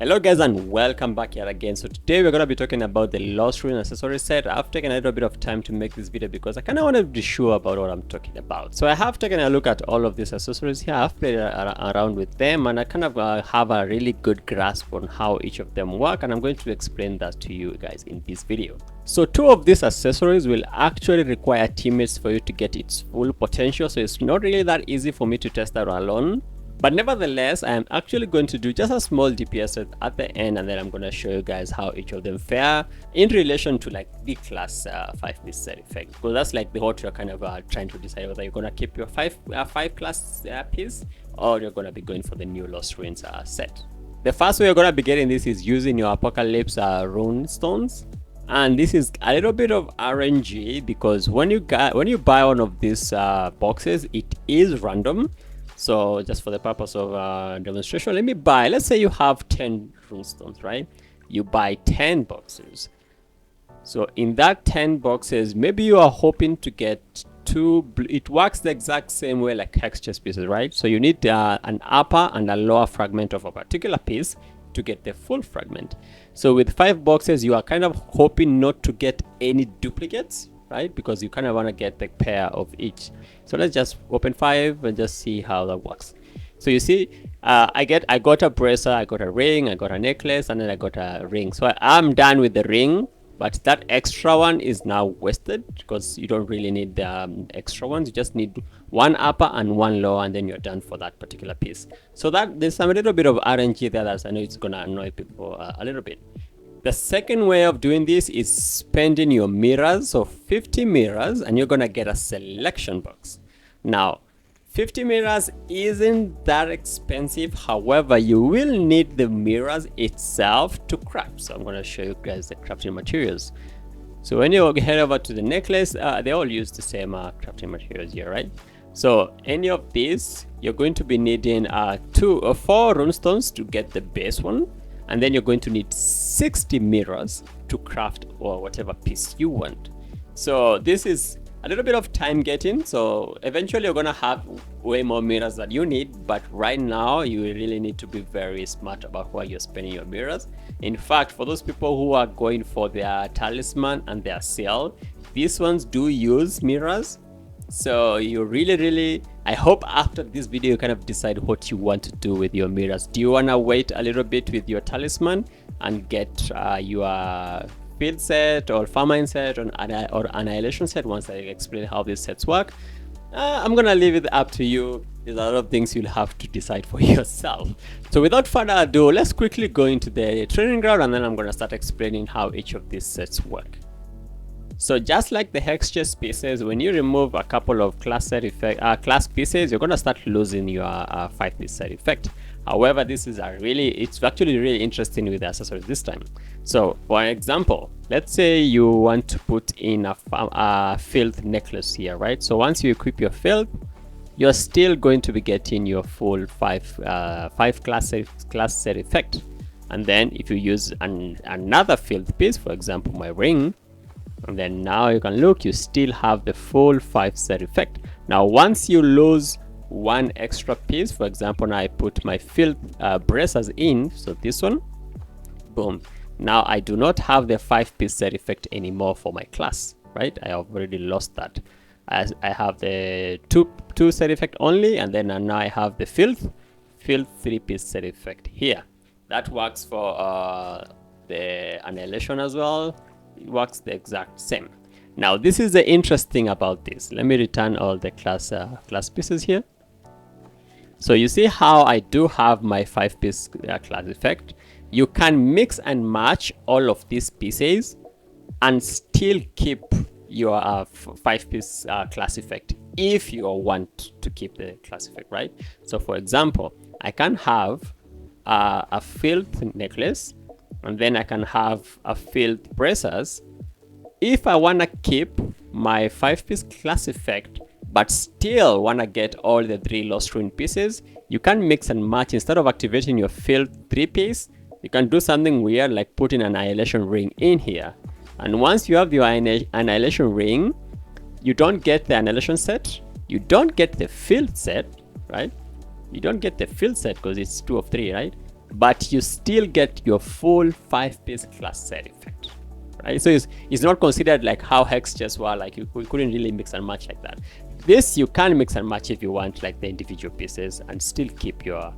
Hello guys and welcome back here again. So today we're going to be talking about the Lost Ruin accessory set. I've taken a little bit of time to make this video because I kind of want to be sure about what I'm talking about. So I have taken a look at all of these accessories here. I've played around with them and I kind of have a really good grasp on how each of them work, and I'm going to explain that to you guys in this video. So two of these accessories will actually require teammates for you to get its full potential, so it's not really that easy for me to test that alone. But nevertheless, I am actually going to do just a small DPS set at the end, and then I'm going to show you guys how each of them fare in relation to like the class 5-piece set effect, because that's like what you're kind of trying to decide whether you're going to keep your 5 class piece or you're going to be going for the new Lost Ruins set. The first way you're going to be getting this is using your Apocalypse rune stones. And this is a little bit of RNG because when you buy one of these boxes, it is random. So just for the purpose of demonstration, let's say you have 10 runestones, right? You buy 10 boxes. So in that 10 boxes, maybe you are hoping to get it works the exact same way like hex chest pieces, right? So you need an upper and a lower fragment of a particular piece to get the full fragment. So with 5 boxes, you are kind of hoping not to get any duplicates, right? Because you kind of want to get the pair of each. So let's just open 5 and just see how that works. So you see, I got a bracer, I got a ring, I got a necklace, and then I got a ring. So I'm done with the ring, but that extra one is now wasted because you don't really need the extra ones. You just need one upper and one lower, and then you're done for that particular piece. So that there's a little bit of RNG there that I know it's gonna annoy people a little bit. The second way of doing this is spending your mirrors, so 50 mirrors, and you're gonna get a selection box. Now, 50 mirrors isn't that expensive, however, you will need the mirrors itself to craft. So I'm gonna show you guys the crafting materials. So when you head over to the necklace, they all use the same crafting materials here, right? So any of these, you're going to be needing 2 or 4 runestones to get the base one. And then you're going to need 60 mirrors to craft or whatever piece you want. So this is a little bit of time getting. So eventually you're gonna have way more mirrors than you need, but right now you really need to be very smart about where you're spending your mirrors. In fact, for those people who are going for their talisman and their seal, these ones do use mirrors. So you really, I hope after this video you kind of decide what you want to do with your mirrors. Do you want to wait a little bit with your talisman and get your Filth set or Famine set or Annihilation set once I explain how these sets work? I'm gonna leave it up to you. There's a lot of things you'll have to decide for yourself. So without further ado, let's quickly go into the training ground, and then I'm gonna start explaining how each of these sets work. So just like the hex chest pieces, when you remove a couple of class pieces, you're gonna start losing your 5-piece set effect. However, this is it's actually really interesting with the accessories this time. So for example, let's say you want to put in a filth necklace here, right? So once you equip your filth, you're still going to be getting your full 5 class set effect. And then if you use another filth piece, for example my ring, and then now you can look, you still have the full 5 set effect. Now once you lose one extra piece, for example now I put my filth bracers in, so this one, boom, now I do not have the 5-piece set effect anymore for my class, right? I have already lost that. As I have the two set effect only, and then now I have the filth 3-piece set effect here. That works for the Annihilation as well. It works the exact same. Now this is the interesting about this. Let me return all the class pieces here. So you see how I do have my 5-piece class effect. You can mix and match all of these pieces and still keep your 5-piece class effect if you want to keep the class effect, right? So for example, I can have a filth necklace, and then I can have a filth bracers. If I want to keep my 5-piece class effect but still want to get all the 3 Lost Ruin pieces, you can mix and match. Instead of activating your filth 3-piece, you can do something weird like putting an Annihilation ring in here. And once you have your Annihilation ring, you don't get the Annihilation set, you don't get the filth set, right? You don't get the filth set because it's 2 of 3, right? but you still get your full 5-piece class set effect, right? So it's not considered like how hex chests were, like you couldn't really mix and match like that. This you can mix and match if you want, like the individual pieces, and still keep your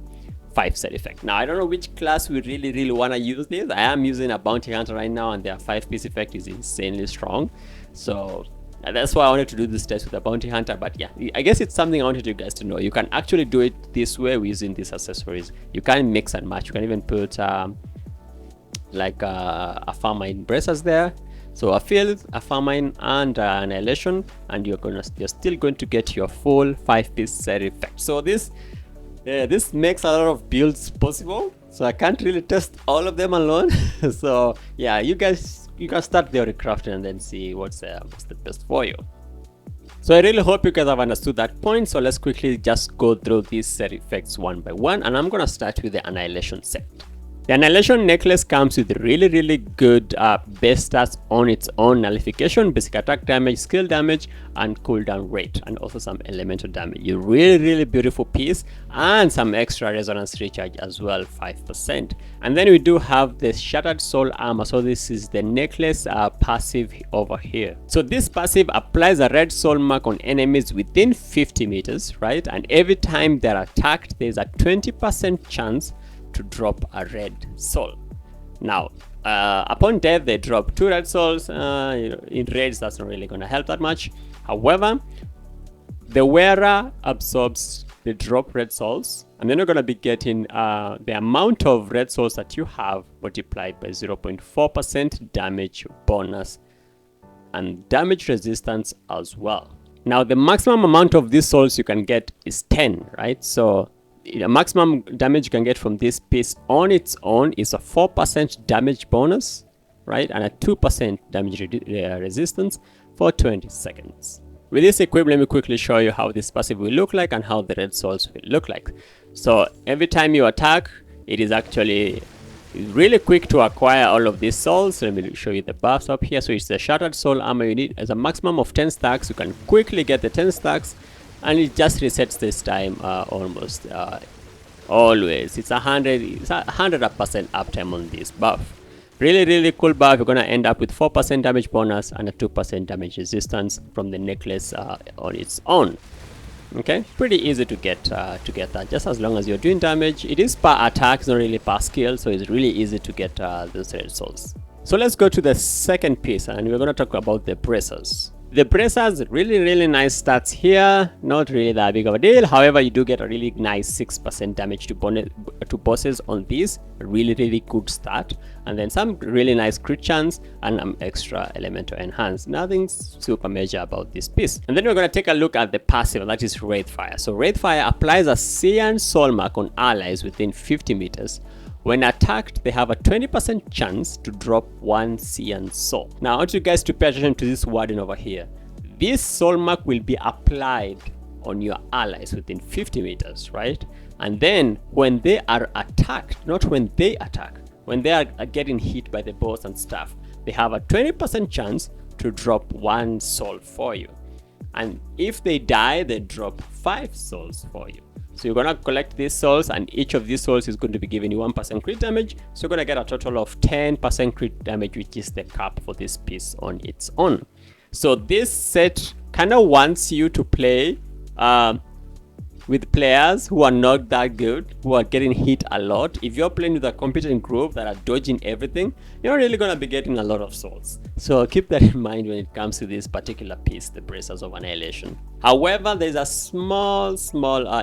5 set effect. Now I don't know which class we really want to use this. I am using a bounty hunter right now, and their 5-piece effect is insanely strong, so that's why I wanted to do this test with a bounty hunter. But yeah, I guess it's something I wanted you guys to know. You can actually do it this way using these accessories. You can mix and match. You can even put like a Famine bracers there, so a Filth, a Famine, and Annihilation, and you're still going to get your full 5-piece set effect. So this makes a lot of builds possible, so I can't really test all of them alone. So yeah, you can start theory crafting and then see what's the best for you. So I really hope you guys have understood that point. So let's quickly just go through these set effects one by one, and I'm gonna start with the Annihilation set. The Annihilation necklace comes with really good base stats on its own: nullification, basic attack damage, skill damage, and cooldown rate, and also some elemental damage. A really beautiful piece, and some extra resonance recharge as well, 5%. And then we do have the Shattered Soul Armor. So this is the necklace passive over here. So this passive applies a red soul mark on enemies within 50 meters, right? And every time they're attacked, there's a 20% chance to drop a red soul. Now upon death they drop 2 red souls. In raids that's not really gonna help that much. However, the wearer absorbs the drop red souls, and then you're gonna be getting the amount of red souls that you have multiplied by 0.4% damage bonus and damage resistance as well. Now the maximum amount of these souls you can get is 10, right? So the maximum damage you can get from this piece on its own is a 4% damage bonus, right, and a 2% damage resistance for 20 seconds. With this equipped, let me quickly show you how this passive will look like and how the red souls will look like. So every time you attack, it is actually really quick to acquire all of these souls. Let me show you the buffs up here. So it's the Shattered Soul Armor. You need as a maximum of 10 stacks. You can quickly get the 10 stacks, and it just resets this time almost always. It's 100% uptime on this buff. Really cool buff. You're gonna end up with 4% damage bonus and a 2% damage resistance from the necklace on its own. Okay, pretty easy to get that, just as long as you're doing damage. It is per attack, it's not really per skill, so it's really easy to get those red souls. So let's go to the second piece, and we're gonna talk about the bracers. The bracers, really nice stats here, not really that big of a deal. However, you do get a really nice 6% damage to bosses on these, really good stat, and then some really nice crit chance and extra elemental enhance. Nothing super major about this piece. And then we're going to take a look at the passive, that is Wraithfire. So Wraithfire applies a Cyan soul mark on allies within 50 meters. When attacked, they have a 20% chance to drop 1 Cyan soul. Now I want you guys to pay attention to this wording over here. This soul mark will be applied on your allies within 50 meters, right? And then when they are attacked, not when they attack, when they are getting hit by the boss and stuff, they have a 20% chance to drop 1 soul for you. And if they die, they drop 5 souls for you. So you're gonna collect these souls, and each of these souls is going to be giving you 1% crit damage. So you're gonna get a total of 10% crit damage, which is the cap for this piece on its own. So this set kind of wants you to play with players who are not that good, who are getting hit a lot. If you're playing with a competent group that are dodging everything, you're really gonna be getting a lot of souls. So keep that in mind when it comes to this particular piece, the Bracers of Annihilation. However, there's a small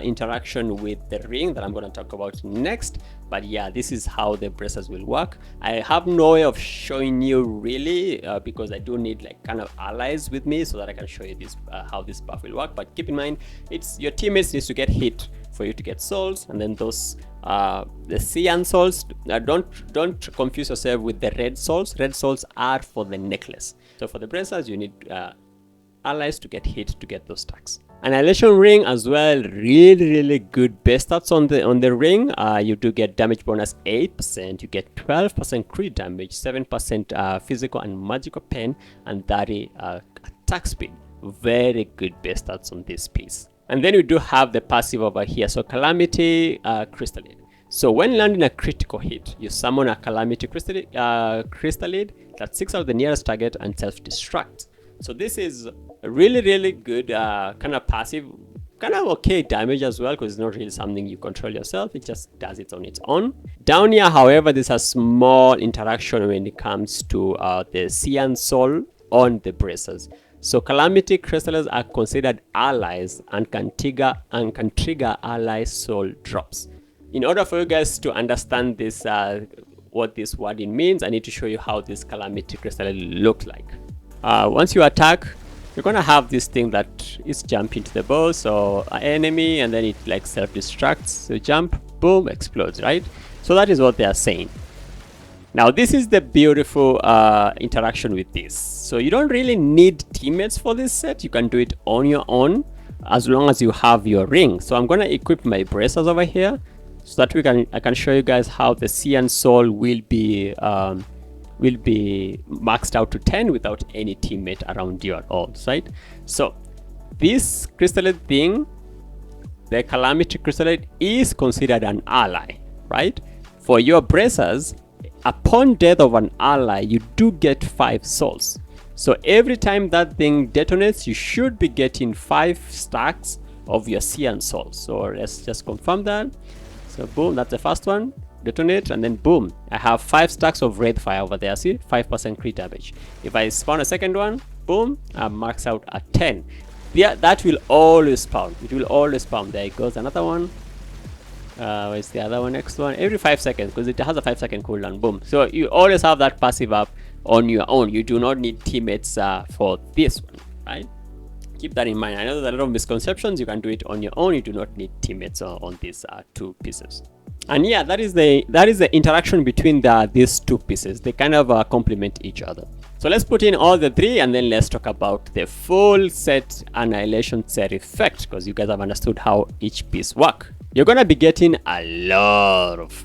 interaction with the ring that I'm going to talk about next. But yeah, this is how the bracers will work. I have no way of showing you really because I do need like kind of allies with me so that I can show you this how this buff will work. But keep in mind, it's your teammates needs to get hit for you to get souls, and then those the cyan souls, don't confuse yourself with the red souls. Red souls are for the necklace. So for the bracers, you need allies to get hit to get those stacks. Annihilation ring as well, really good base stats on the ring. You do get damage bonus 8%, you get 12% crit damage, 7% physical and magical pain, and 30 attack speed. Very good base stats on this piece. And then we do have the passive over here. So Calamity Crystalline. So when landing a critical hit, you summon a Calamity Crystallid that seeks out the nearest target and self-destructs. So this is a really good kind of passive, kind of okay damage as well, because it's not really something you control yourself. It just does it on its own. Down here, however, there's a small interaction when it comes to the Cyan Soul on the bracers. So Calamity Crystals are considered allies and can trigger ally soul drops. In order for you guys to understand this, what this wording means, I need to show you how this Calamity Crystal looks like. Once you attack, you're gonna have this thing that is jumping to the boss or an enemy, and then it like self-destructs. So jump, boom, explodes, right? So that is what they are saying. Now this is the beautiful interaction with this. So you don't really need teammates for this set. You can do it on your own as long as you have your ring. So I'm gonna equip my bracers over here, so that I can show you guys how the Cyan Soul will be maxed out to 10 without any teammate around you at all, right? So this crystallite thing, the Calamity Crystallite, is considered an ally, right? For your bracers, upon death of an ally, you do get 5 souls. So every time that thing detonates, you should be getting 5 stacks of your Cyan Souls. So let's just confirm that. So boom, that's the first one. Detonate, and then boom, I have 5 stacks of Wraith Fire over there. See, 5% crit damage. If I spawn a second one, boom, I'm maxed out at 10. Yeah, that will always spawn. It will always spawn. There it goes, another one. Where's the other one? Next one. Every 5 seconds, because it has a 5-second cooldown. Boom. So you always have that passive up on your own. You do not need teammates for this one, right? Keep that in mind. I know there's a lot of misconceptions. You can do it on your own. You do not need teammates on these 2 pieces. And yeah, that is the interaction between these 2 pieces. They kind of complement each other. So let's put in all the 3, and then let's talk about the full set Annihilation set effect, because you guys have understood how each piece work. You're gonna be getting a lot of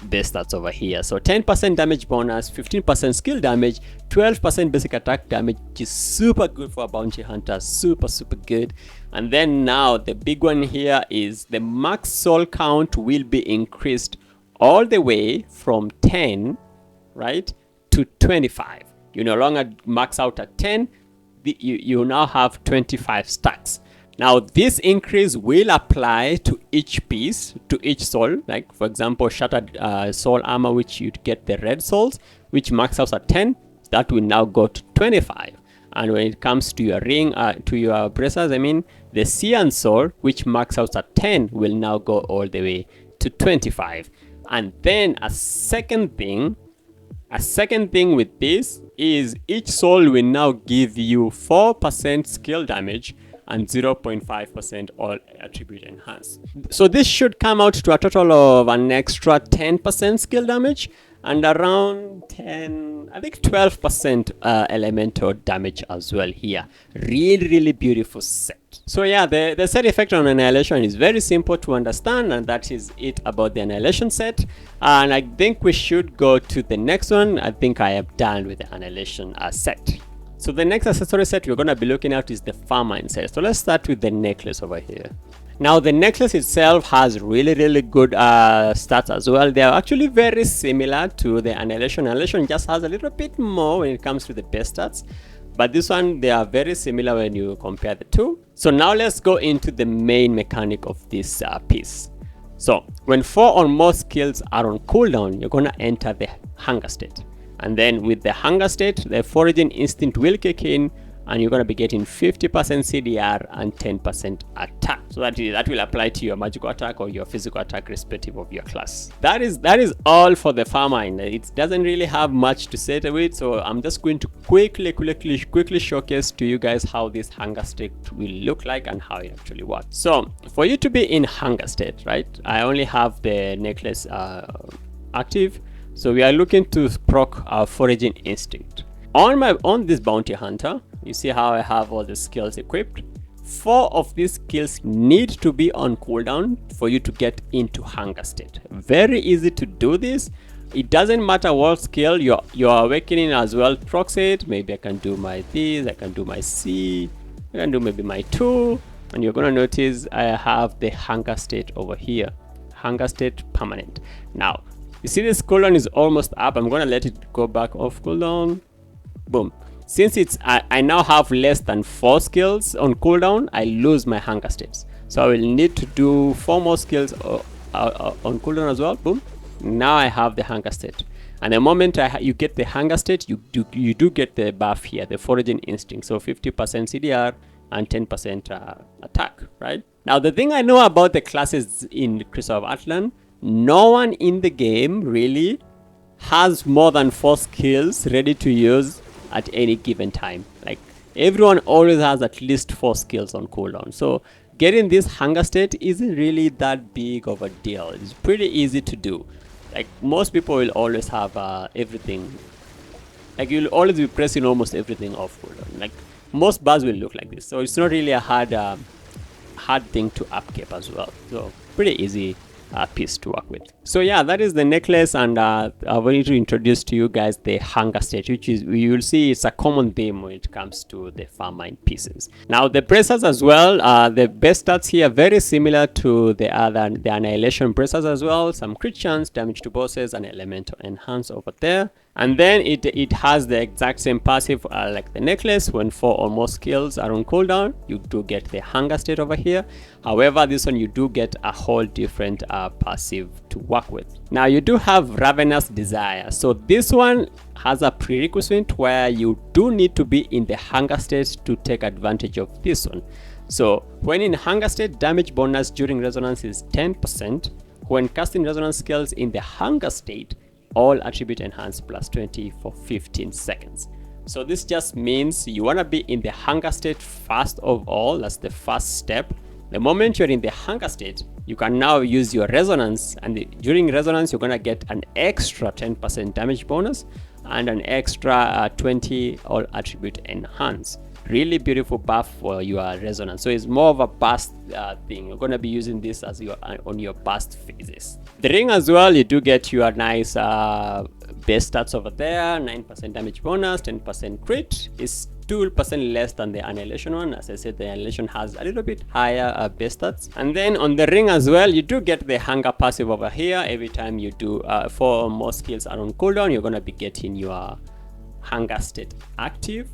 base stats over here. So 10% damage bonus, 15% skill damage, 12% basic attack damage, which is super good for a bounty hunter, super good. And then now the big one here is the max soul count will be increased all the way from 10, right, to 25. You no longer max out at 10, you now have 25 stacks. Now this increase will apply to each piece, to each soul. Like for example, shattered soul armor, which you'd get the red souls, which max out at 10, that will now go to 25. And when it comes to your ring, to your bracers, I mean, the Cyan Soul, which max out at 10, will now go all the way to 25. And then a second thing with this is each soul will now give you 4% skill damage and 0.5% all attribute enhance. So this should come out to a total of an extra 10% skill damage and around 12% elemental damage as well here. Really beautiful set. So yeah, the set effect on Annihilation is very simple to understand, and that is it about the Annihilation set. And I think we should go to the next one. I think I am done with the Annihilation set. So the next accessory set we're going to be looking at is the Famine set. So let's start with the necklace over here. Now the necklace itself has really good stats as well. They are actually very similar to the Annihilation. Annihilation just has a little bit more when it comes to the base stats. But this one, they are very similar when you compare the 2. So now let's go into the main mechanic of this piece. So when 4 or more skills are on cooldown, you're going to enter the hunger state. And then with the hunger state, the foraging instinct will kick in, and you're going to be getting 50% CDR and 10% attack. So that will apply to your magical attack or your physical attack, respective of your class. That is all for the Famine. It doesn't really have much to say to it, so I'm just going to quickly showcase to you guys how this hunger state will look like and how it actually works. So for you to be in hunger state, right, I only have the necklace active. So we are looking to proc our foraging instinct. On this bounty hunter, you see how I have all the skills equipped. 4 of these skills need to be on cooldown for you to get into hunger state. Very easy to do this. It doesn't matter what skill your awakening as well procs it. Maybe I can do my this, I can do my C, I can do maybe my 2, and you're gonna notice I have the hunger state over here. hunger state permanent. Now, you see this cooldown is almost up. I'm gonna let it go back off cooldown. Boom. Since it's I now have less than 4 skills on cooldown, I lose my hunger states. So I will need to do 4 more skills on cooldown as well. Boom. Now I have the hunger state. And the moment you get the hunger state, you do get the buff here, the foraging instinct. So 50% CDR and 10% attack, right? Now the thing I know about the classes in Crystal of Atlan, no one in the game really has more than 4 skills ready to use at any given time. Like everyone always has at least 4 skills on cooldown. So getting this hunger state isn't really that big of a deal. It's pretty easy to do. Like most people will always have everything. Like you'll always be pressing almost everything off cooldown. Like most bars will look like this. So it's not really a hard thing to upkeep as well. So pretty easy piece to work with. So yeah, that is the necklace, and I wanted to introduce to you guys the hunger state, which is, you will see it's a common theme when it comes to the Famine pieces. Now the bracers as well, the best stats here very similar to the Annihilation bracers as well. Some crit chance, damage to bosses, and elemental enhance over there. And then it has the exact same passive like the necklace. When 4 or more skills are on cooldown, you do get the hunger state over here. However, this one you do get a whole different passive to work with. Now you do have Ravenous Desire. So this one has a prerequisite where you do need to be in the hunger state to take advantage of this one. So when in hunger state, damage bonus during resonance is 10%. When casting resonance skills in the hunger state, all attribute enhance plus 20 for 15 seconds. So this just means you want to be in the hunger state first of all. That's the first step. The moment you're in the hunger state, you can now use your resonance, and during resonance you're going to get an extra 10% damage bonus and an extra 20 all attribute enhance. Really beautiful buff for your resonance. So it's more of a burst thing. You're going to be using this as your on your burst phases. The ring as well, you do get your nice base stats over there. 9% damage bonus, 10% crit. Is 2% less than the Annihilation one. As I said, the Annihilation has a little bit higher base stats. And then on the ring as well, you do get the hunger passive over here. Every time you do 4 or more skills are on cooldown, you're going to be getting your hunger state active.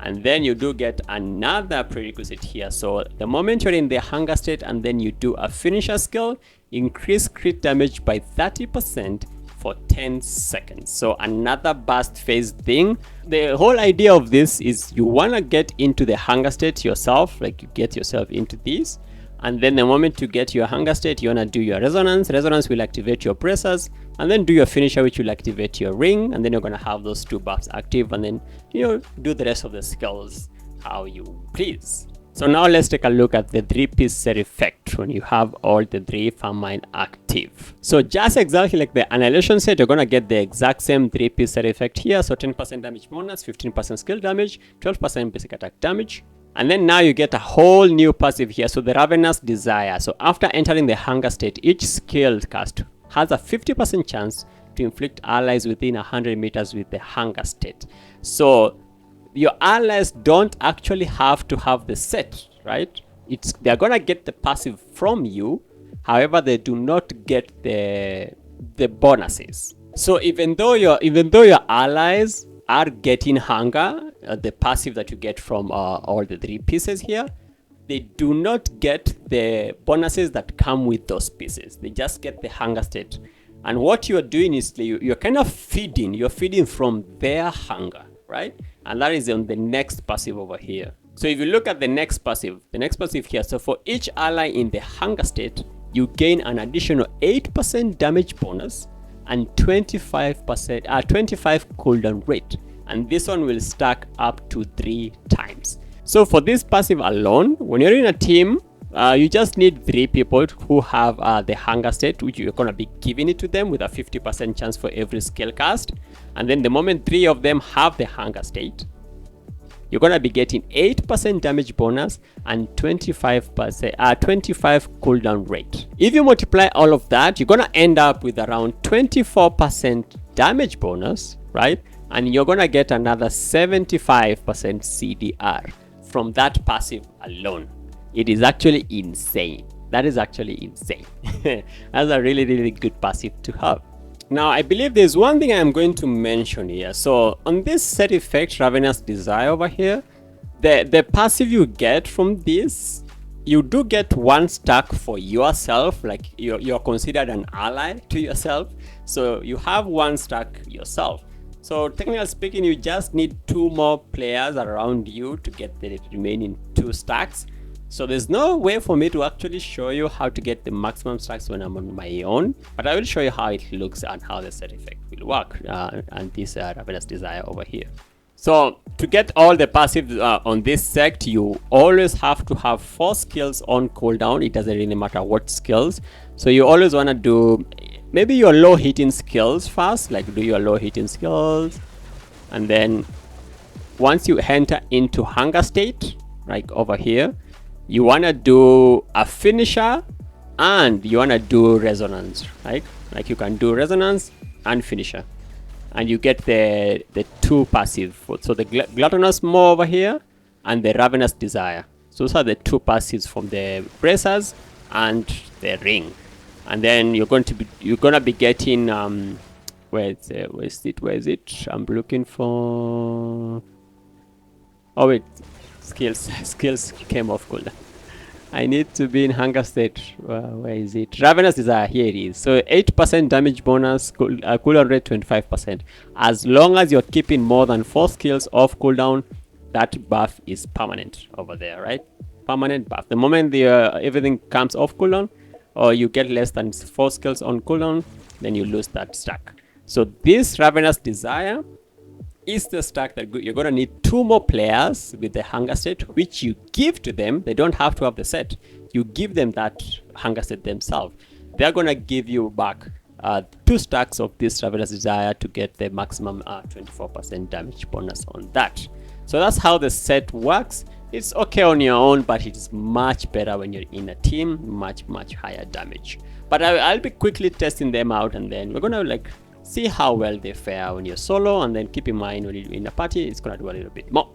And then you do get another prerequisite here. So the moment you're in the hunger state and then you do a finisher skill, increase crit damage by 30% for 10 seconds. So another burst phase thing. The whole idea of this is you want to get into the hunger state yourself, like you get yourself into these. And then the moment you get your hunger state, you want to do your resonance. Resonance will activate your bracers, and then do your finisher, which will activate your ring. And then you're going to have those 2 buffs active, and then, you know, do the rest of the skills how you please. So now let's take a look at the 3-piece set effect when you have all the 3 Famine active. So just exactly like the Annihilation set, you're going to get the exact same 3-piece set effect here. So 10% damage bonus, 15% skill damage, 12% basic attack damage. And then now you get a whole new passive here. So the Ravenous Desire. So after entering the hunger state, each skill cast has a 50% chance to inflict allies within 100 meters with the hunger state. So your allies don't actually have to have the set, right? They're gonna get the passive from you. However, they do not get the bonuses. So even though your allies are getting hunger, the passive that you get from all the 3 pieces here, they do not get the bonuses that come with those pieces. They just get the hunger state. And what you're doing is you're kind of feeding. You're feeding from their hunger, right? And that is on the next passive over here. So if you look at the next passive here, so for each ally in the hunger state, you gain an additional 8% damage bonus and 25 cooldown rate, and this one will stack up to 3 times. So for this passive alone, when you're in a team, you just need 3 people who have the hunger state, which you're going to be giving it to them with a 50% chance for every skill cast. And then the moment 3 of them have the hunger state, you're going to be getting 8% damage bonus and 25 cooldown rate. If you multiply all of that, you're going to end up with around 24% damage bonus, right? And you're going to get another 75% CDR from that passive alone. It is actually insane. That is actually insane. That's a really, really good passive to have. Now, I believe there's one thing I'm going to mention here. So on this set effect, Ravenous Desire over here, the passive you get from this, you do get 1 stack for yourself, like you're considered an ally to yourself. So you have 1 stack yourself. So technically speaking, you just need 2 more players around you to get the remaining 2 stacks. So there's no way for me to actually show you how to get the maximum stacks when I'm on my own, but I will show you how it looks and how the set effect will work and this Ravenous Desire over here. So to get all the passives on this sect, you always have to have 4 skills on cooldown. It doesn't really matter what skills. So you always want to do maybe your low hitting skills first, like do your low hitting skills, and then once you enter into hunger state, like over here, you want to do a finisher and you want to do resonance, right? Like you can do resonance and finisher, and you get the 2 passive. So the gluttonous maw over here and the ravenous desire. So those are the 2 passives from the bracers and the ring. And then you're gonna be getting where is it? I'm looking for. Oh wait, skills came off cooldown. I need to be in hunger state. Where is it? Ravenous Desire. Here it is. So 8% damage bonus, cooldown rate 25%. As long as you're keeping more than 4 skills off cooldown, that buff is permanent over there, right? Permanent buff. The moment everything comes off cooldown, or you get less than 4 skills on cooldown, then you lose that stack. So this Ravenous Desire is the stack that you're going to need 2 more players with the hunger set, which you give to them. They don't have to have the set. You give them that hunger set themselves. They're going to give you back 2 stacks of this Ravenous Desire to get the maximum 24% damage bonus on that. So that's how the set works. It's okay on your own, but it's much better when you're in a team, much higher damage. But I'll be quickly testing them out, and then we're gonna like see how well they fare when you're solo, and then keep in mind when you're in a party, it's gonna do a little bit more.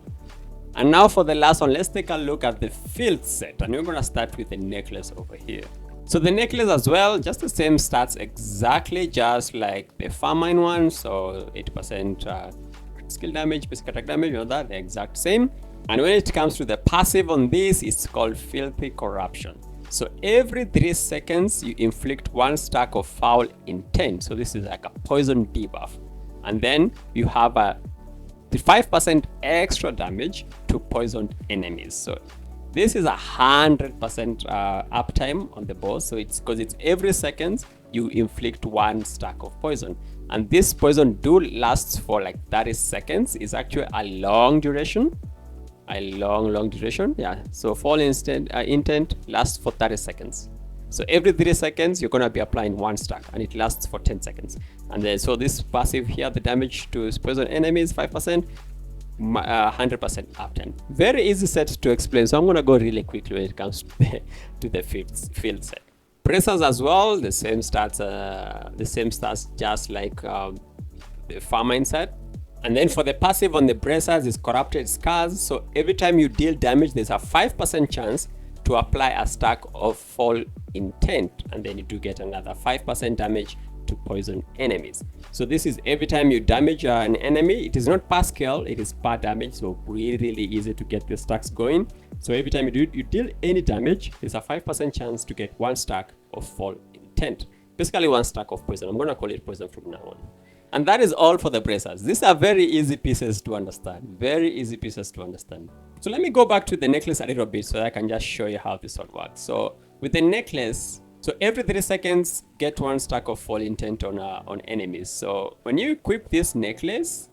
And now for the last one, let's take a look at the Filth set, and we're gonna start with the necklace over here. So the necklace as well, just the same stats exactly, just like the Famine one. So 80% skill damage, basic attack damage, you know that, the exact same. And when it comes to the passive on this, it's called Filthy Corruption. So every 3 seconds, you inflict 1 stack of foul intent. So this is like a poison debuff. And then you have the 5% extra damage to poisoned enemies. So this is 100% uptime on the boss. So it's because it's every second you inflict 1 stack of poison. And this poison do lasts for like 30 seconds. It's actually a long duration. A long duration, yeah. So fall intent lasts for 30 seconds. So every 3 seconds you're gonna be applying 1 stack, and it lasts for 10 seconds. And then so this passive here, the damage to poison enemies 5%, 100% uptime. Very easy set to explain, so I'm gonna go really quickly when it comes to the field set. Bracers as well, the same stats just like the Famine set. And then for the passive on the bracers is Corrupted Scars. So every time you deal damage, there's a 5% chance to apply a stack of Fall Intent, and then you do get another 5% damage to poison enemies. So this is every time you damage an enemy. It is not per skill, it is per damage. So really easy to get the stacks going. So every time you deal any damage, there's a 5% chance to get 1 stack of Fall Intent. Basically 1 stack of poison. I'm gonna call it poison from now on. And that is all for the bracers. These are very easy pieces to understand. Very easy pieces to understand. So let me go back to the necklace a little bit so I can just show you how this one works. So with the necklace, so every 3 seconds, get 1 stack of Fall Intent on enemies. So when you equip this necklace,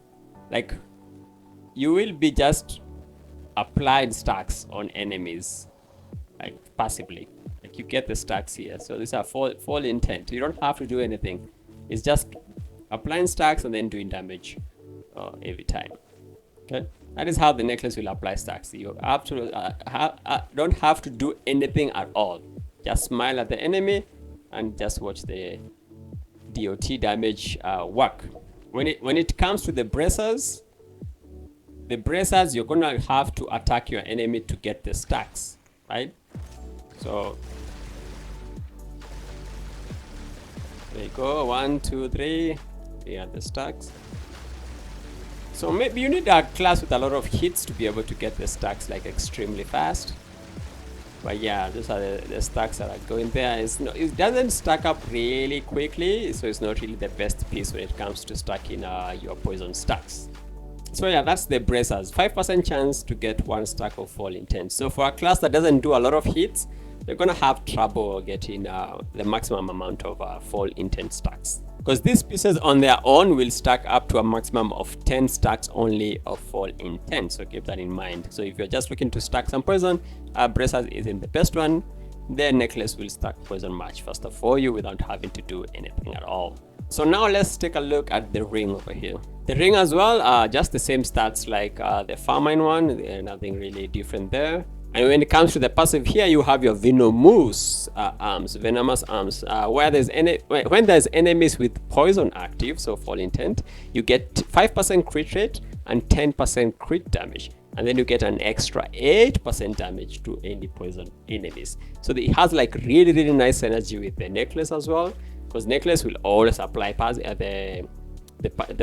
like you will be just applied stacks on enemies, like passively. Like you get the stacks here. So these are Fall Intent. You don't have to do anything. It's just applying stacks and then doing damage every time. Okay, that is how the necklace will apply stacks. You absolutely don't have to do anything at all. Just smile at the enemy and just watch the DOT damage work. When it comes to the bracers, you're gonna have to attack your enemy to get the stacks, right? So There you go, 1, 2, 3. They are the stacks. So maybe you need a class with a lot of hits to be able to get the stacks like extremely fast. But yeah, those are the stacks that are going there. It doesn't stack up really quickly, so it's not really the best piece when it comes to stacking your poison stacks. So yeah, that's the bracers. 5% chance to get 1 stack of Fall Intent. So for a class that doesn't do a lot of hits, they're gonna have trouble getting the maximum amount of Fall Intent stacks. Because these pieces on their own will stack up to a maximum of 10 stacks only of Fall Intent, so keep that in mind. So if you're just looking to stack some poison, bracers isn't the best one. The necklace will stack poison much faster for you without having to do anything at all. So now let's take a look at the ring over here. The ring as well, just the same stats like the Famine one, nothing really different there. And when it comes to the passive here, you have your venomous venomous arms. When there's enemies with poison active, so Fall Intent, you get 5% crit rate and 10% crit damage. And then you get an extra 8% damage to any poison enemies. So it has like really nice synergy with the necklace as well, because necklace will always apply the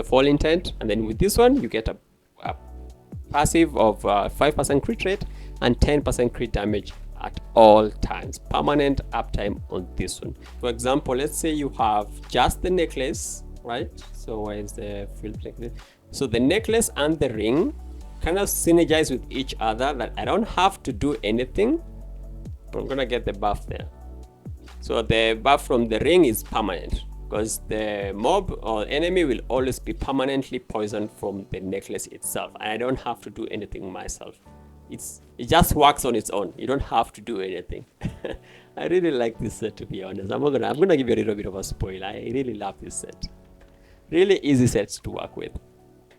Fall Intent, and then with this one you get a passive of 5% crit rate and 10% crit damage at all times. Permanent uptime on this one. For example, let's say you have just the necklace, right? So where is the Filth necklace? So the necklace and the ring kind of synergize with each other, that I don't have to do anything. I'm gonna get the buff there. So the buff from the ring is permanent, because the mob or enemy will always be permanently poisoned from the necklace itself, and I don't have to do anything myself. It just works on its own. You don't have to do anything. I really like this set, to be honest. I'm gonna give you a little bit of a spoiler. I really love this set. Really easy sets to work with.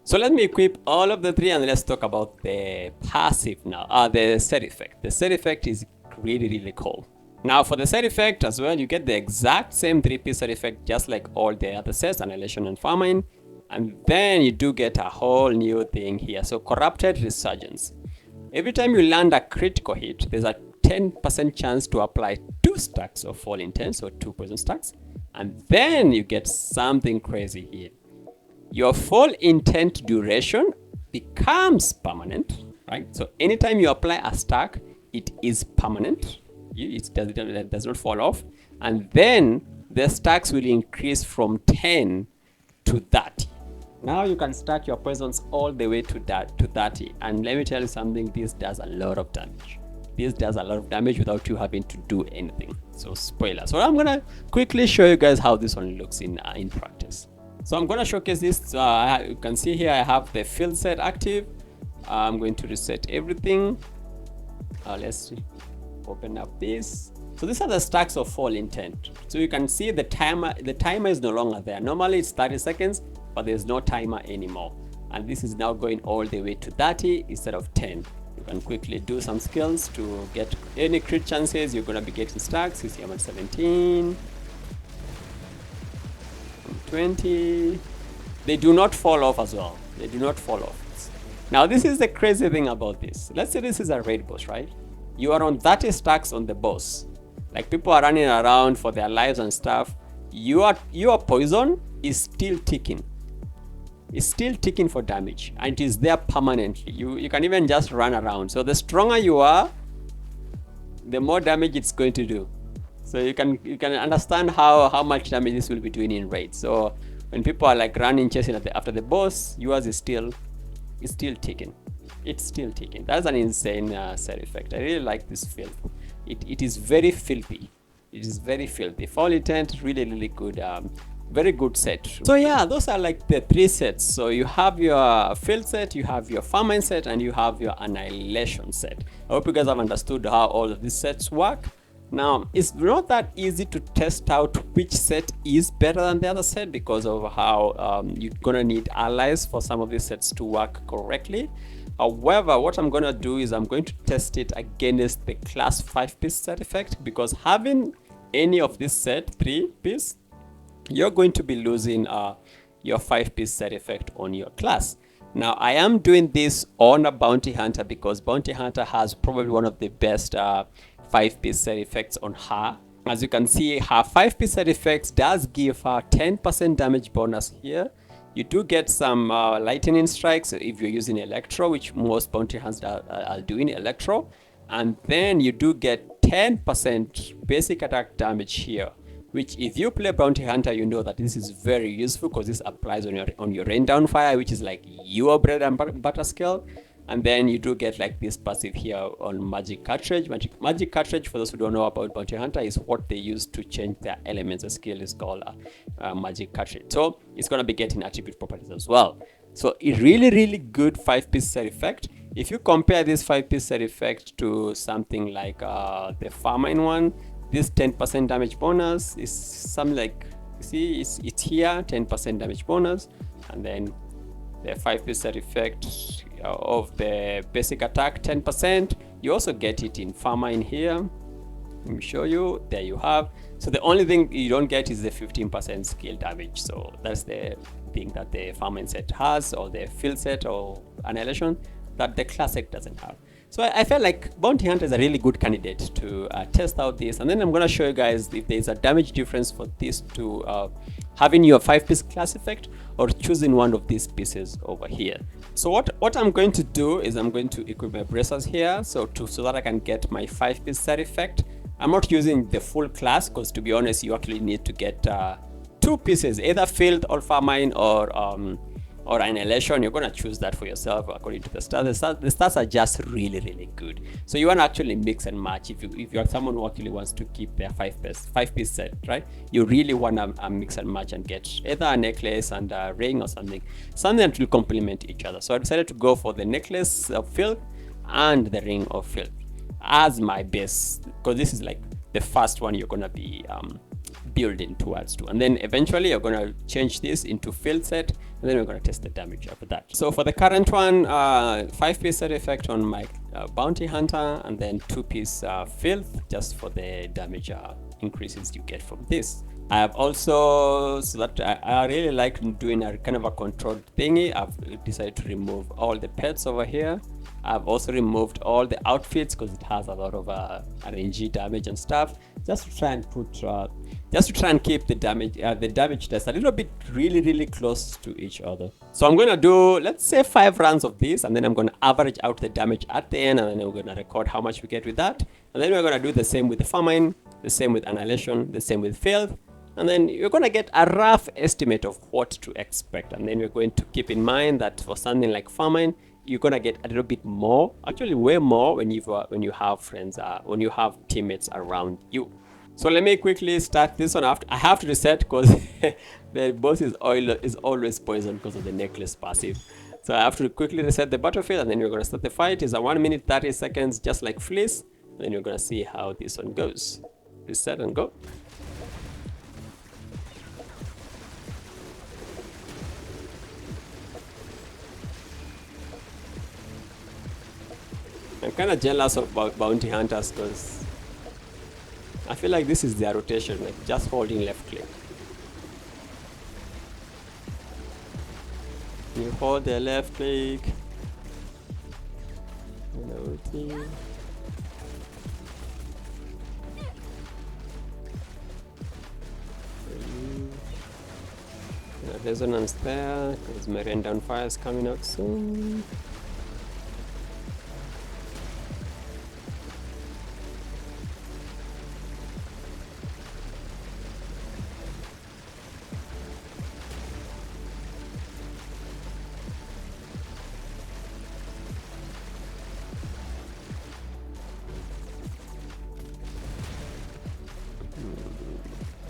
So let me equip all of the 3 and let's talk about the passive now. The set effect. The set effect is really cool. Now for the set effect as well, you get the exact same 3-piece set effect just like all the other sets, Annihilation and Famine. And then you do get a whole new thing here. So Corrupted Resurgence. Every time you land a critical hit, there's a 10% chance to apply 2 stacks of Fall Intent, so 2 poison stacks. And then you get something crazy here. Your Fall Intent duration becomes permanent, right? So anytime you apply a stack, it is permanent. It does not fall off. And then the stacks will increase from 10 to 30. Now you can stack your poisons all the way to 30. And let me tell you something, this does a lot of damage. This does a lot of damage without you having to do anything. So spoiler. So I'm gonna quickly show you guys how this one looks in practice. So I'm gonna showcase this. You can see here I have the field set active. I'm going to reset everything. Let's open up this. So these are the stacks of Fall Intent. So you can see the timer is no longer there. Normally it's 30 seconds, but there's no timer anymore. And this is now going all the way to 30 instead of 10. You can quickly do some skills to get any crit chances. You're gonna be getting stacks. You see I'm at 17, 20. They do not fall off as well. They do not fall off. Now this is the crazy thing about this. Let's say this is a raid boss, right? You are on 30 stacks on the boss. Like people are running around for their lives and stuff. Your poison is still ticking. It's still ticking for damage, and it is there permanently. You can even just run around. So the stronger you are, the more damage it's going to do. So you can understand how much damage this will be doing in raids. So when people are like running, chasing after the boss, yours is still ticking. It's still ticking. That's an insane set effect. I really like this filth. It is very filthy. It is very filthy. Fall Intent, really good. Very good set. So yeah, those are like the 3 sets. So you have your Filth set, you have your Famine set, and you have your Annihilation set. I hope you guys have understood how all of these sets work. Now, it's not that easy to test out which set is better than the other set because of how you're gonna need allies for some of these sets to work correctly. However, what I'm gonna do is I'm going to test it against the class 5-piece set effect, because having any of this set 3-piece, you're going to be losing your 5-piece set effect on your class. Now, I am doing this on a Bounty Hunter because Bounty Hunter has probably one of the best 5-piece set effects on her As you can see, her 5-piece side effects does give her 10% damage bonus here. You do get some lightning strikes if you're using Electro, which most bounty hunters are doing Electro. And then you do get 10% basic attack damage here, which if you play bounty hunter, you know that this is very useful because this applies on your rain down fire, which is like your bread and butter skill. And then you do get like this passive here on magic cartridge. Magic cartridge, for those who don't know about bounty hunter, is what they use to change their elements. The skill is called magic cartridge. So it's going to be getting attribute properties as well. So a really good 5-piece side effect. If you compare this 5-piece side effect to something like the Famine one, this 10% damage bonus is something like, you see, it's here, 10% damage bonus, and then the 5-piece side effect of the basic attack, 10%. You also get it in Famine here. Let me show you. There you have. So the only thing you don't get is the 15% skill damage. So that's the thing that the Famine set has, or the Filth set or Annihilation, that the classic doesn't have. So I felt like Bounty Hunter is a really good candidate to test out this. And then I'm going to show you guys if there's a damage difference for this to having your 5-piece class effect or choosing one of these pieces over here. So what I'm going to do is I'm going to equip my bracers here so that I can get my 5-piece side effect. I'm not using the full class because, to be honest, you actually need to get 2 pieces, either Filth or Famine or Annihilation. You're going to choose that for yourself according to the stats. The stats are just really good. So you want to actually mix and match. If you're someone who actually wants to keep their 5-piece set, right? You really want to mix and match and get either a necklace and a ring or something that will complement each other. So I decided to go for the necklace of Filth and the ring of Filth as my base, because this is like the first one you're going to be building towards to, and then eventually you're going to change this into Filth set, and then we're going to test the damage after that. So for the current one, 5-piece set effect on my bounty hunter, and then 2-piece Filth just for the damage increases you get from this. I have also, so that I really like doing a kind of a controlled thingy, I've decided to remove all the pets over here. I've also removed all the outfits because it has a lot of RNG damage and stuff, just to try and put just to try and keep the damage test a little bit really close to each other. So I'm going to do, let's say, 5 rounds of this, and then I'm going to average out the damage at the end, and then we're going to record how much we get with that. And then we're going to do the same with the Famine, the same with Annihilation, the same with Filth, and then you're going to get a rough estimate of what to expect. And then we're going to keep in mind that for something like Famine, you're gonna get a little bit more, actually way more, when you have friends, when you have teammates around you. So let me quickly start this one. I have to reset because the boss is always poisoned because of the necklace passive. So I have to quickly reset the battlefield, and then we're gonna start the fight. It's a 1 minute 30 seconds, just like Fleece. And then you're gonna see how this one goes. Reset and go. I'm kind of jealous of bounty hunters because I feel like this is their rotation, like just holding left click. You hold the left click. Resonance there because my rain down fire is coming out soon.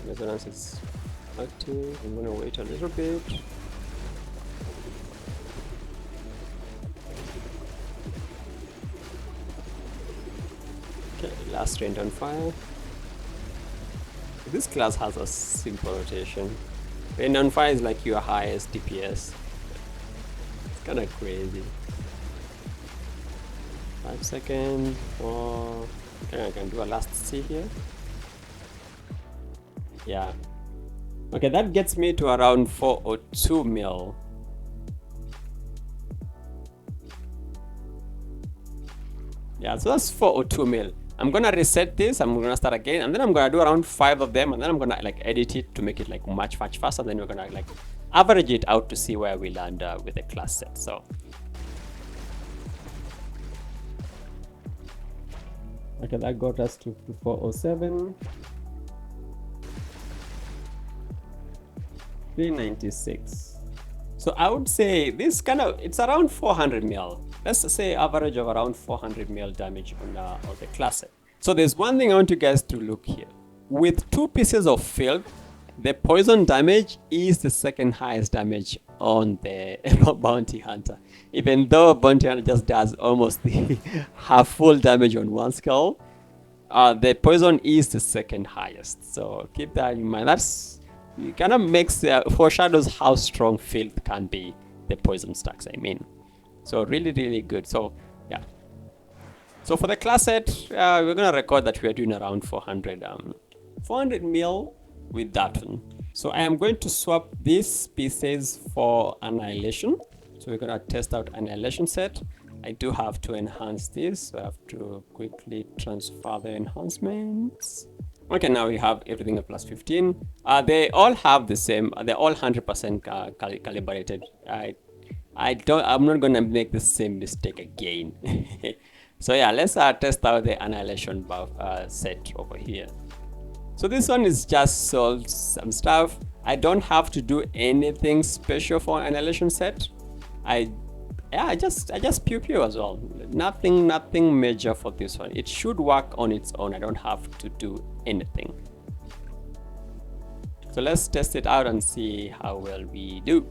Resonance is active. I'm gonna wait a little bit. Okay, last rain on fire. This class has a simple rotation. Rain on fire is like your highest DPS. It's kind of crazy. 5 seconds. 4. Okay, I can do a last C here. Yeah. Okay, that gets me to around 402 mil. Yeah, so that's 402 mil. I'm gonna reset this, I'm gonna start again, and then I'm gonna do around 5 of them, and then I'm gonna like edit it to make it like much faster. Then we're gonna like average it out to see where we land with the class set. So okay, that got us to 407. 396. So I would say this it's around 400 mil. Let's say average of around 400 mil damage on the class set. So there's one thing I want you guys to look here. With 2 pieces of Filth, the poison damage is the second highest damage on the bounty hunter. Even though bounty hunter just does almost the half full damage on one skull, the poison is the second highest. So keep that in mind. It kind of makes foreshadows how strong Filth can be, the poison stacks I mean. So really good. So yeah, so for the class set, we're gonna record that we're doing around 400 mil with that one. So I am going to swap these pieces for Annihilation. So we're gonna test out Annihilation set. I do have to enhance this, so I have to quickly transfer the enhancements. Okay, now we have everything at plus 15. They all have the same, they're all 100% calibrated. I'm not gonna make the same mistake again. So yeah, let's test out the Annihilation buff set over here. So this one is just solve some stuff. I don't have to do anything special for Annihilation set. I just pew as well. Nothing major for this one. It should work on its own. I don't have to do anything. So let's test it out and see how well we do.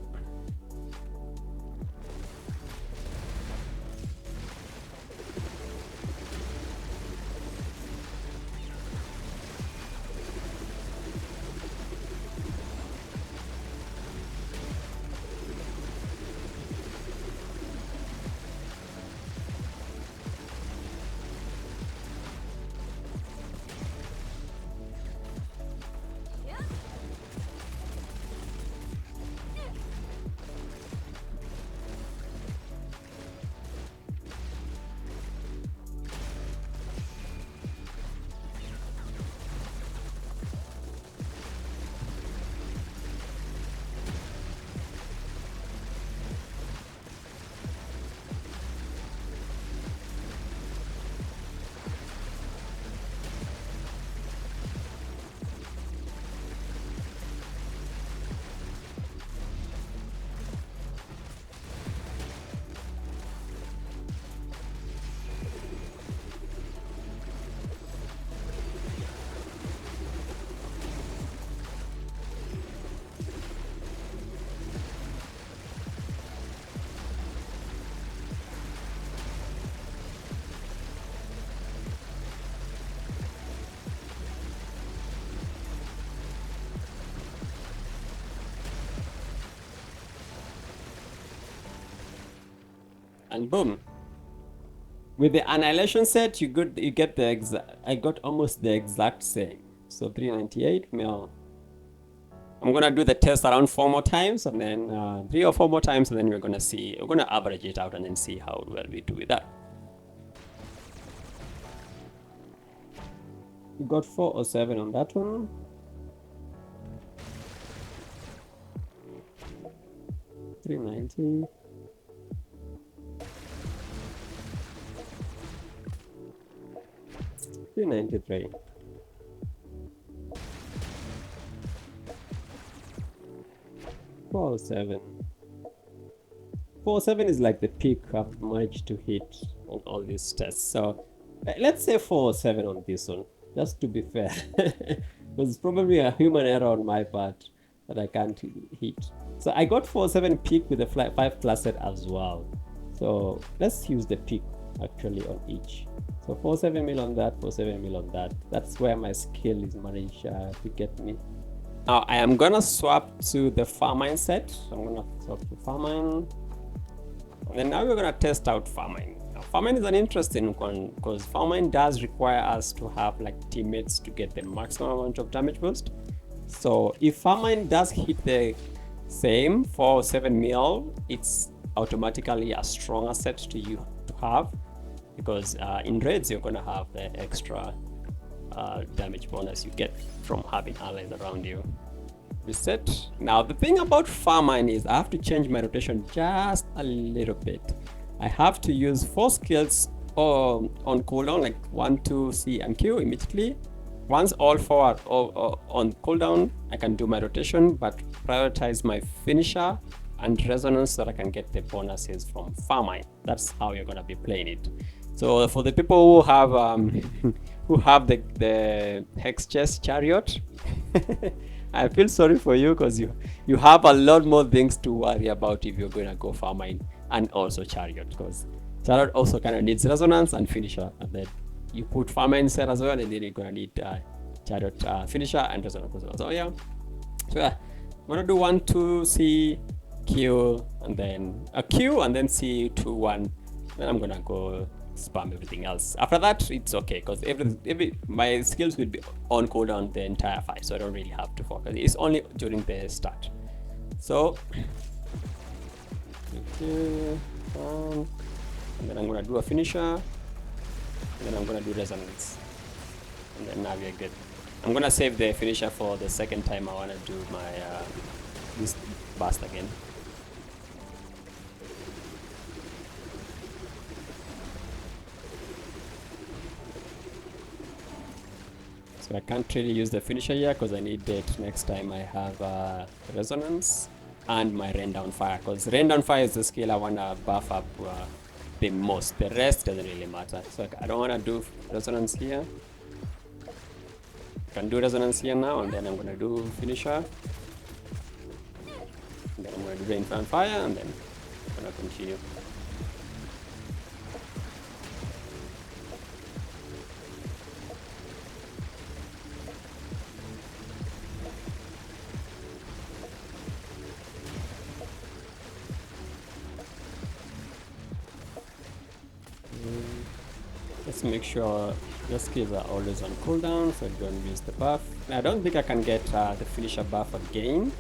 And boom. With the Annihilation set, you get the exact. I got almost the exact same. So 398 mil. I'm gonna do the test around 4 more times, and then 3 or 4 more times, and then we're gonna average it out and then see how well we do with that. We got 407 on that one. $390. 393. 407. 407 is like the peak I've managed to hit on all these tests. So let's say 407 on this one, just to be fair. Because it's probably a human error on my part that I can't hit. So I got 407 peak with a 5 class set as well. So let's use the peak actually on each. So 47 mil on that, 47 mil on that. That's where my skill is managed to get me. Now I am gonna swap to the Famine set. So I'm gonna swap to Famine. And then now we're gonna test out Famine. Now Famine is an interesting one because Famine does require us to have like teammates to get the maximum amount of damage boost. So if Famine does hit the same for 7 mil, it's automatically a stronger set to have. because in raids you're gonna have the extra damage bonus you get from having allies around you. Reset. Now the thing about Famine is I have to change my rotation just a little bit. I have to use 4 skills on cooldown, like 1, 2, C, and Q immediately. Once all 4 are on cooldown, I can do my rotation, but prioritize my finisher and resonance so that I can get the bonuses from Famine. That's how you're gonna be playing it. So for the people who have who have the Hex Chest Chariot, I feel sorry for you because you have a lot more things to worry about if you're gonna go Famine and also Chariot, because Chariot also kind of needs resonance and finisher, and then you put Famine set as well, and then you're gonna need Chariot finisher and resonance as well. So yeah, I'm gonna do 1, 2, C, Q, and then a Q, and then C, 2, 1. Then I'm gonna go spam everything else. After that, it's okay because my skills will be on cooldown the entire fight, so I don't really have to focus. It's only during the start. So okay, and then I'm gonna do a finisher, and then I'm gonna do resonance, and then now we're good. I'm gonna save the finisher for the second time I wanna do my this burst again. So I can't really use the finisher here because I need it next time I have resonance and my rain down fire, because rain down fire is the skill I wanna buff up the most. The rest doesn't really matter. So I don't wanna do resonance here. I can do resonance here now, and then I'm gonna do finisher. And then I'm gonna do rain down fire, and then I'm gonna continue. Let's make sure your skills are always on cooldown so you don't use the buff. I don't think I can get the finisher buff again.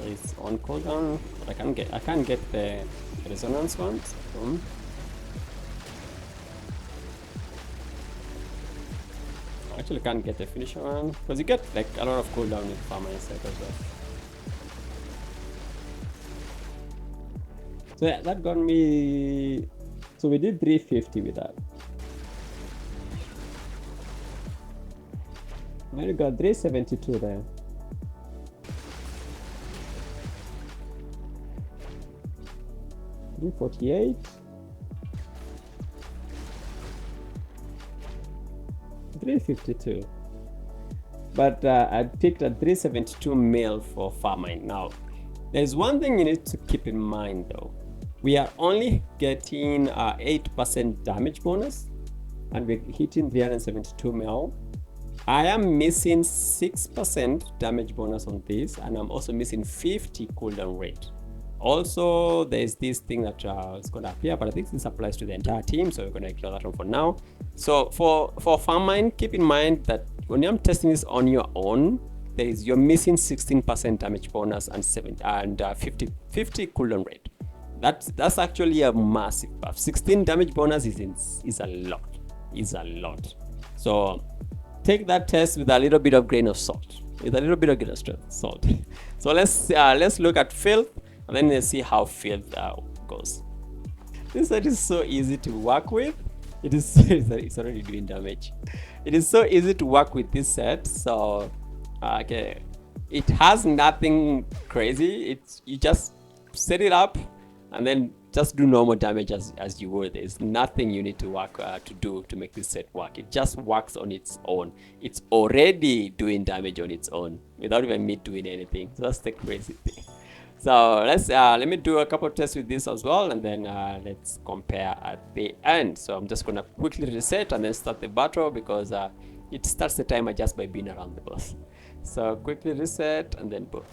It's on cooldown, but I can get the resonance ones. I actually can't get the finisher one because you get like a lot of cooldown with Famine set as well. So yeah, that got me. So we did 350 with that. We got 372 there. $348. 352. But I picked a 372 mil for Famine. Now, there's one thing you need to keep in mind though. We are only getting 8% damage bonus, and we're hitting 372 mil. I am missing 6% damage bonus on this, and I'm also missing 50 cooldown rate. Also, there's this thing that is going to appear, but I think this applies to the entire team, so we're going to ignore that one for now. So for Famine, keep in mind that when I'm testing this on your own, you're missing 16% damage bonus and 50 cooldown rate. That's actually a massive buff. 16 damage bonus is a lot. So take that test with a little bit of grain of salt. So let's look at Filth, and then let's see how Filth goes. This set is so easy to work with. It's already doing damage. It is so easy to work with this set. So okay, it has nothing crazy. You just set it up and then just do normal damage as you would. There's nothing you need to work to do to make this set work. It just works on its own. It's already doing damage on its own without even me doing anything. So that's the crazy thing. So let me do a couple of tests with this as well, and then let's compare at the end. So I'm just gonna quickly reset and then start the battle, because it starts the timer just by being around the boss. So quickly reset and then boom.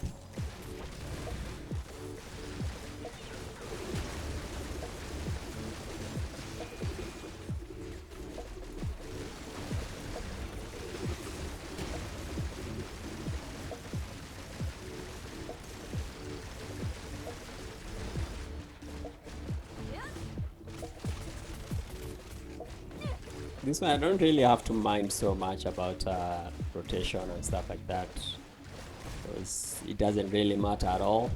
This one I don't really have to mind so much about rotation and stuff like that, because it doesn't really matter at all.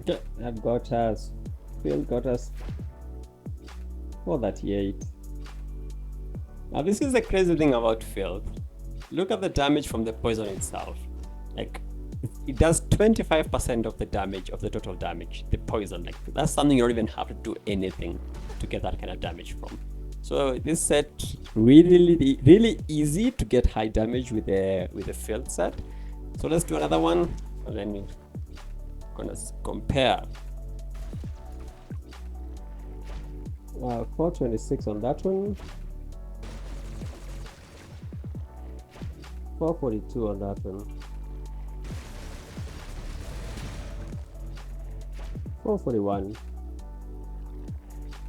Okay, that got us. Filth got us 438. Now this is the crazy thing about Filth. Look at the damage from the poison itself. Like, it does 25% of the damage of the total damage. The poison, like, that's something you don't even have to do anything to get that kind of damage from. So this set really easy to get high damage with the Filth set. So let's do another one, and then we're gonna compare. 426 on that one, 442 on that one, 441.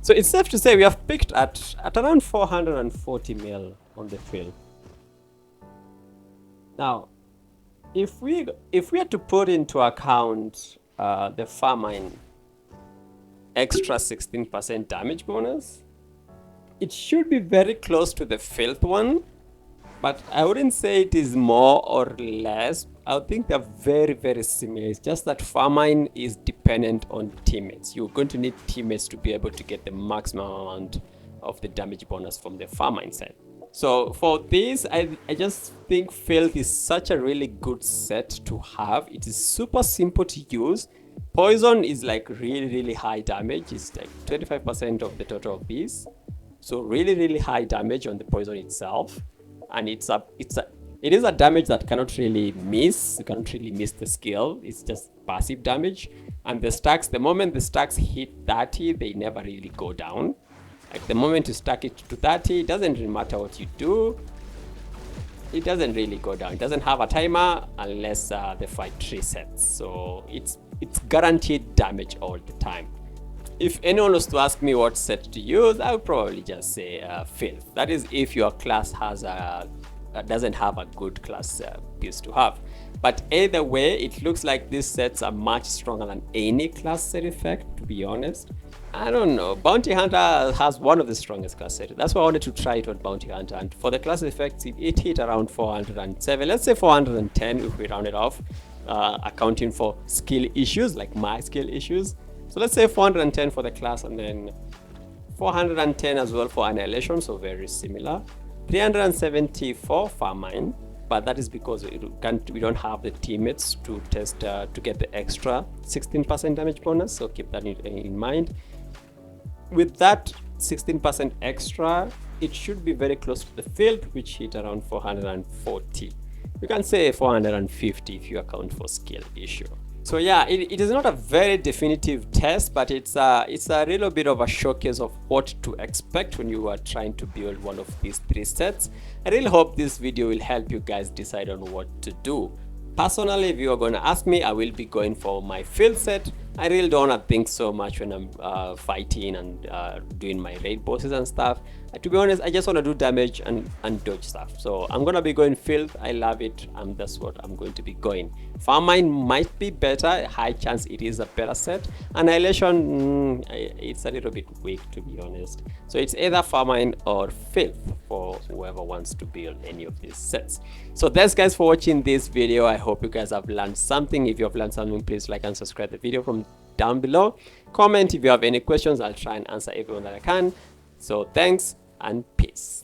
So it's safe to say we have picked at around 440 mil on the Filth. Now, if we had to put into account the Famine extra 16% damage bonus, it should be very close to the Filth one, but I wouldn't say it is more or less. I think they're very similar. It's just that Famine is dependent on teammates. You're going to need teammates to be able to get the maximum amount of the damage bonus from the Famine set. So for this, I just think Filth is such a really good set to have. It is super simple to use. Poison is like really high damage. It's like 25% of the total of these. So really high damage on the poison itself. And it is a damage that cannot really miss. You cannot really miss the skill. It's just passive damage. And the stacks, the moment the stacks hit 30, they never really go down. Like the moment you stack it to 30, it doesn't really matter what you do. It doesn't really go down. It doesn't have a timer unless the fight resets. So it's guaranteed damage all the time. If anyone was to ask me what set to use, I would probably just say Filth. That is if your class has doesn't have a good class piece to have. But either way, it looks like these sets are much stronger than any class set effect, to be honest. I don't know. Bounty Hunter has one of the strongest class sets. That's why I wanted to try it on Bounty Hunter. And for the class effects, it hit around 407. Let's say 410 if we round it off, accounting for skill issues, like my skill issues. So let's say 410 for the class, and then 410 as well for Annihilation, so very similar. 370 for Famine, but that is because we don't have the teammates to test to get the extra 16% damage bonus, so keep that in mind. With that 16% extra, it should be very close to the Filth, which hit around 440. You can say 450 if you account for skill issue. So yeah, it is not a very definitive test, but it's a little bit of a showcase of what to expect when you are trying to build one of these three sets. I really hope this video will help you guys decide on what to do. Personally, if you are going to ask me, I will be going for my Filth set. I really don't want to think so much when I'm fighting and doing my raid bosses and stuff. To be honest, I just want to do damage and dodge stuff. So I'm going to be going Filth. I love it, and that's what I'm going to be going. Famine might be better. High chance it is a better set. Annihilation, it's a little bit weak, to be honest. So it's either Famine or Filth for whoever wants to build any of these sets. So thanks guys for watching this video. I hope you guys have learned something. If you have learned something, please like and subscribe the video from down below. Comment if you have any questions. I'll try and answer everyone that I can. So thanks and peace.